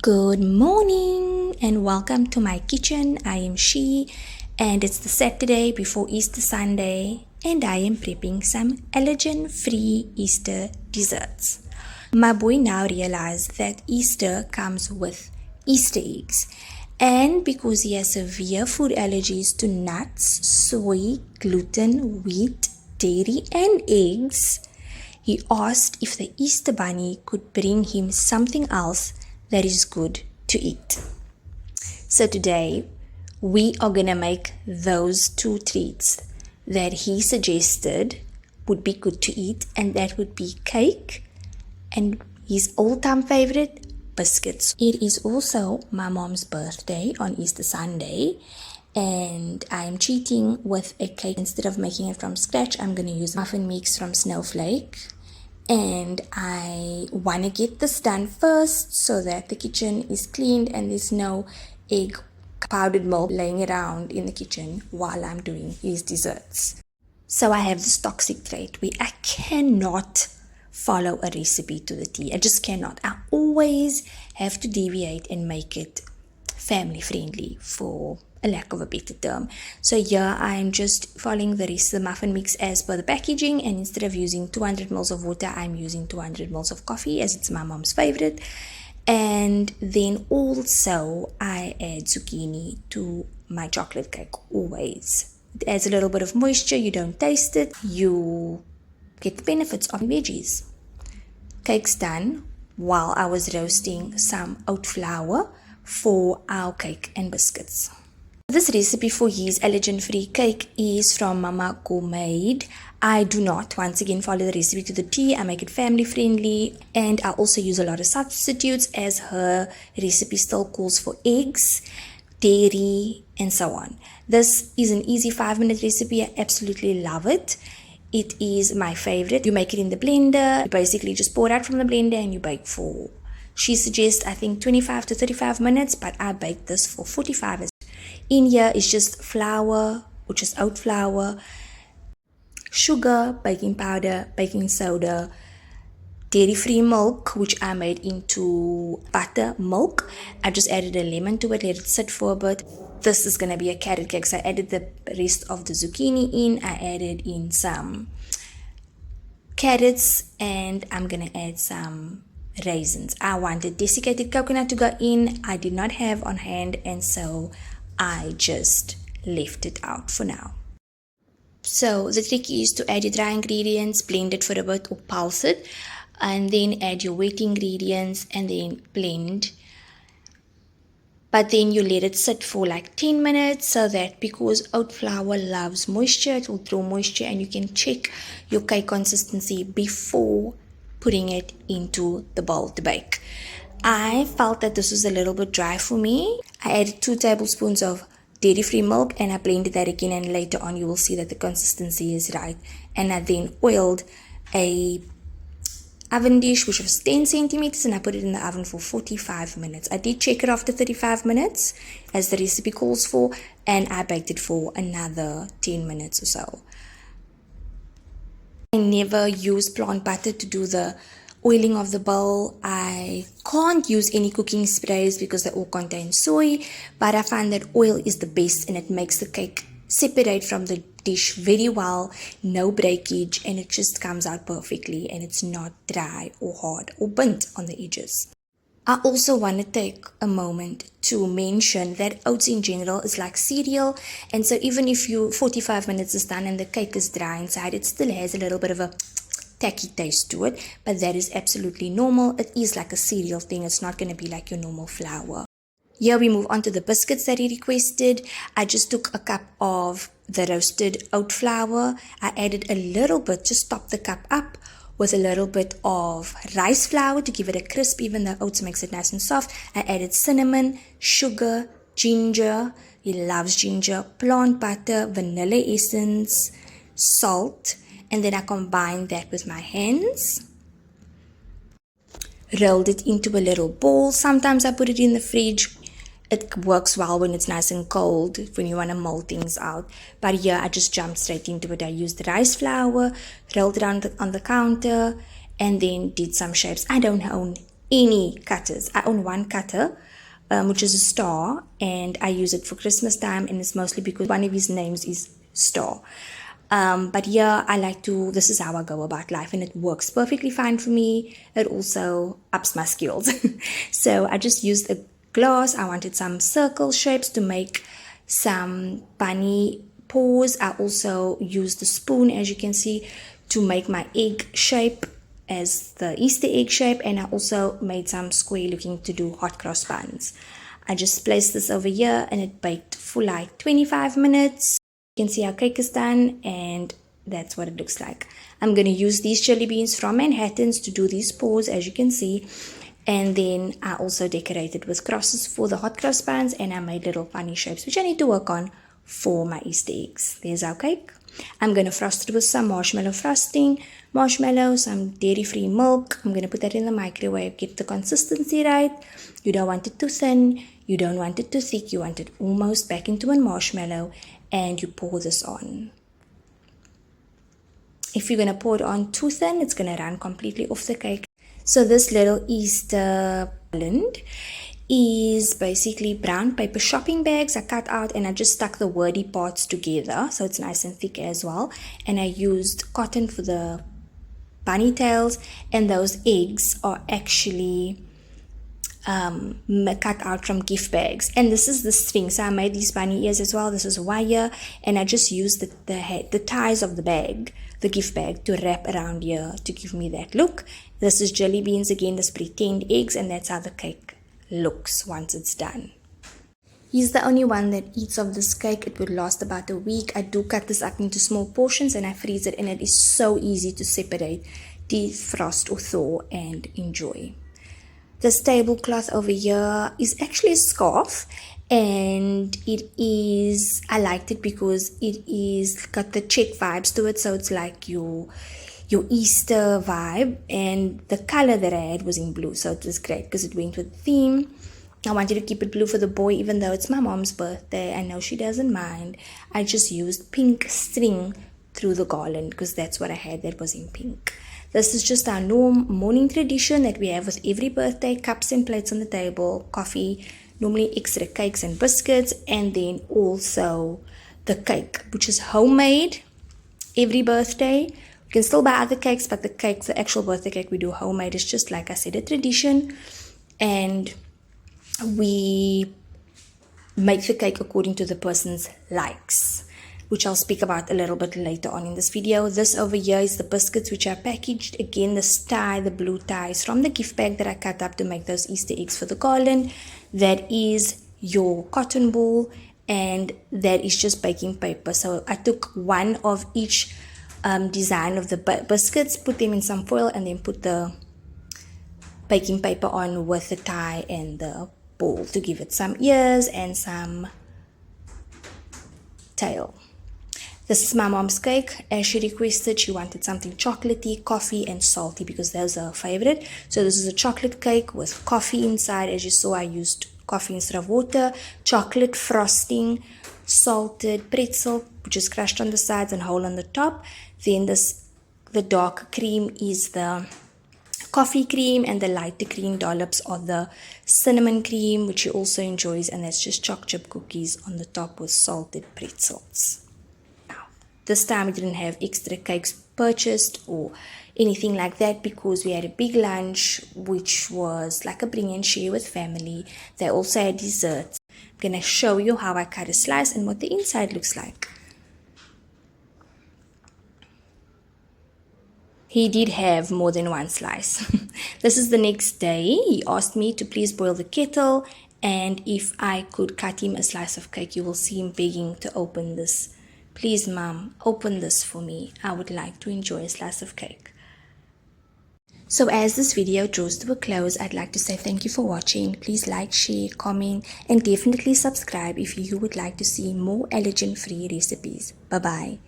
Good morning and welcome to my kitchen. I am She and it's the Saturday before Easter Sunday and I am prepping some allergen-free Easter desserts. My boy now realized that Easter comes with Easter eggs, and because he has severe food allergies to nuts, soy, gluten, wheat, dairy and eggs, he asked if the Easter Bunny could bring him something else that is good to eat. So today we are gonna make those two treats that he suggested would be good to eat, and that would be cake and his all-time favorite, biscuits. It is also my mom's birthday on Easter Sunday, and I'm cheating with a cake. Instead of making it from scratch, I'm gonna use muffin mix from Snowflake. And I want to get this done first so that the kitchen is cleaned and there's no egg powdered milk laying around in the kitchen while I'm doing his desserts. So I have this toxic trait where I cannot follow a recipe to the T. I just cannot. I always have to deviate and make it family friendly, for a lack of a better term. So here I'm just following the rest of the muffin mix as per the packaging, and instead of using 200 ml of water, I'm using 200 ml of coffee as it's my mom's favorite. And then also I add zucchini to my chocolate cake always. It adds a little bit of moisture, you don't taste it, you get the benefits of veggies. Cake's done while I was roasting some oat flour for our cake and biscuits. This recipe for his allergen-free cake is from Mama Gourmet. I do not, once again, follow the recipe to the T. I make it family-friendly, and I also use a lot of substitutes as her recipe still calls for eggs, dairy, and so on. This is an easy 5-minute recipe. I absolutely love it. It is my favorite. You make it in the blender. You basically just pour it out from the blender and you bake for, she suggests, I think 25 to 35 minutes, but I baked this for 45. In here is just flour, which is oat flour, sugar, baking powder, baking soda, dairy-free milk, which I made into buttermilk. I just added a lemon to it, let it sit for a bit. This is going to be a carrot cake, so I added the rest of the zucchini in. I added in some carrots, and I'm going to add some raisins. I wanted desiccated coconut to go in. I did not have on hand, and so I just left it out for now. So the trick is to add your dry ingredients, blend it for a bit or pulse it, and then add your wet ingredients and then blend. But then you let it sit for like 10 minutes, so that because oat flour loves moisture, it will draw moisture, and you can check your cake consistency before putting it into the bowl to bake. I felt that this was a little bit dry for me. I added 2 tablespoons of dairy-free milk and I blended that again, and later on you will see that the consistency is right. And I then oiled a oven dish which was 10 centimeters, and I put it in the oven for 45 minutes. I did check it after 35 minutes as the recipe calls for, and I baked it for another 10 minutes or so. I never use plant butter to do the oiling of the bowl. I can't use any cooking sprays because they all contain soy, but I find that oil is the best and it makes the cake separate from the dish very well, no breakage, and it just comes out perfectly and it's not dry or hard or burnt on the edges. I also want to take a moment to mention that oats in general is like cereal, and so even if 45 minutes is done and the cake is dry inside, it still has a little bit of a tacky taste to it, but that is absolutely normal. It is like a cereal thing. It's not going to be like your normal flour. Here we move on to the biscuits that he requested. I just took a cup of the roasted oat flour. I added a little bit, just top the cup up with a little bit of rice flour to give it a crisp, even though oats makes it nice and soft. I added cinnamon, sugar, ginger, he loves ginger, plant butter, vanilla essence, salt, and then I combined that with my hands. Rolled it into a little ball. Sometimes I put it in the fridge. It works well when it's nice and cold, when you want to mold things out. But here I just jumped straight into it. I used rice flour, rolled it on the counter, and then did some shapes. I don't own any cutters. I own one cutter, which is a Star, and I use it for Christmas time, and it's mostly because one of his names is Star. But yeah, I like to, this is how I go about life, and it works perfectly fine for me. It also ups my skills. So I just used a glass. I wanted some circle shapes to make some bunny paws. I also used the spoon, as you can see, to make my egg shape as the Easter egg shape, and I also made some square looking to do hot cross buns. I just placed this over here and it baked for like 25 minutes. You can see our cake is done, and that's what it looks like. I'm going to use these jelly beans from Manhattan's to do these paws, as you can see. And then I also decorated with crosses for the hot cross buns, and I made little funny shapes, which I need to work on for my Easter eggs. There's our cake. I'm going to frost it with some marshmallow frosting, marshmallow, some dairy-free milk. I'm going to put that in the microwave, get the consistency right. You don't want it too thin, you don't want it too thick, you want it almost back into a marshmallow, and you pour this on. If you're going to pour it on too thin, it's going to run completely off the cake. So this little Easter garland is basically brown paper shopping bags I cut out, and I just stuck the wordy parts together so it's nice and thick as well. And I used cotton for the bunny tails, and those eggs are actually cut out from gift bags. And this is the string, so I made these bunny ears as well. This is wire, and I just used the ties of the bag, the gift bag, to wrap around here to give me that look. This is jelly beans again, this pretend eggs, and that's how the cake looks once it's done. He's the only one that eats of this cake. It would last about a week. I do cut this up into small portions and I freeze it, and it is so easy to separate, defrost or thaw, and enjoy. This tablecloth over here is actually a scarf, and it is, I liked it because it is got the check vibes to it, so it's like your Easter vibe, and the color that I had was in blue, so it was great because it went with the theme. I wanted to keep it blue for the boy, even though it's my mom's birthday. I know she doesn't mind. I just used pink string through the garland because that's what I had that was in pink. This is just our morning tradition that we have with every birthday: cups and plates on the table, coffee, normally extra cakes and biscuits, and then also the cake, which is homemade every birthday. You can still buy other cakes, but the actual birthday cake we do homemade. It's just, like I said, a tradition, and we make the cake according to the person's likes, which I'll speak about a little bit later on in this video. This over here is the biscuits, which are packaged. Again, this tie, the blue tie, is from the gift bag that I cut up to make those Easter eggs for the garland. That is your cotton ball, and that is just baking paper. So I took one of each design of the biscuits, put them in some foil, and then put the baking paper on with the tie and the ball to give it some ears and some tail. This is my mom's cake. As she requested, she wanted something chocolatey, coffee, and salty because those are her favorite. So this is a chocolate cake with coffee inside. As you saw, I used coffee instead of water, chocolate frosting, salted pretzel, which is crushed on the sides and whole on the top. Then the dark cream is the coffee cream, and the lighter cream dollops are the cinnamon cream, which she also enjoys, and that's just choc chip cookies on the top with salted pretzels. This time we didn't have extra cakes purchased or anything like that because we had a big lunch, which was like a bring and share with family. They also had desserts. I'm going to show you how I cut a slice and what the inside looks like. He did have more than one slice. This is the next day. He asked me to please boil the kettle, and if I could cut him a slice of cake. You will see him begging to open this. Please, Mom, open this for me. I would like to enjoy a slice of cake. So as this video draws to a close, I'd like to say thank you for watching. Please like, share, comment, and definitely subscribe if you would like to see more allergen-free recipes. Bye-bye.